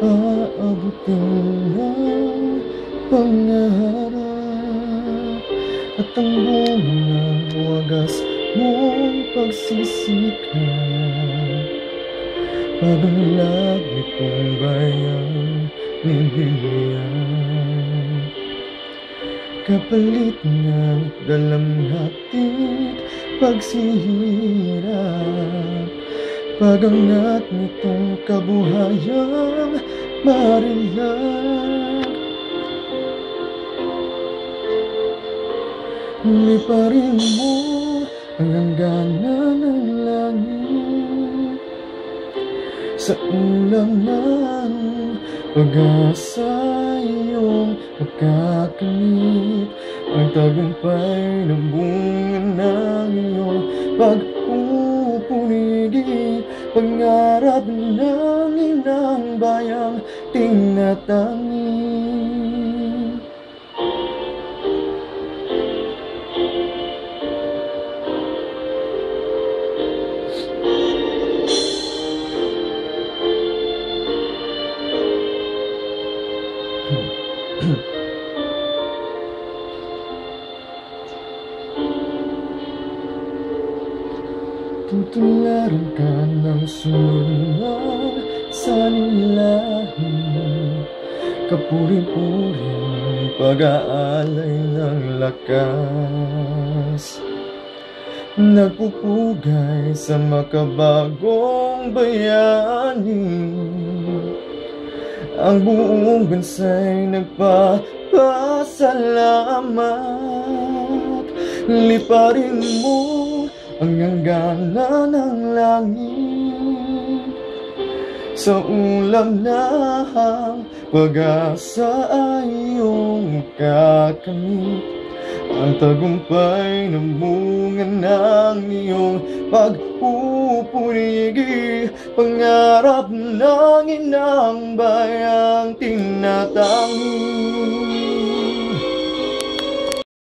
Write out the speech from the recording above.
aabutin ng pangarap at ang bunga ng wagas mong pagsisikap. Pag-unlad nitong bayang nililiyan, kapalit ng dalamhatit pagsihirap. Pag-angat nitong kabuhayang marilag, liparin mo ang hangganan ng langit sa ulam ng pag-asa iyong makakamit. Ang tagumpay ng bunga ng iyong pagpupurigi, pangarap ng inang bayang tinatangi. Tutularan ka ng sunod sa nilahi, kapuri-puring pag-aalay ng lakas, nagpupugay sa makabagong bayani. Ang buong bansa'y nagpapasalamat. Liparin mo ang hangganan ng langit sa ulam ng pag-asa ay iyong kakamit. Ang tagumpay ng bunga ng iyong pagpupurigi, pangarap ng inang bayang tinatangi.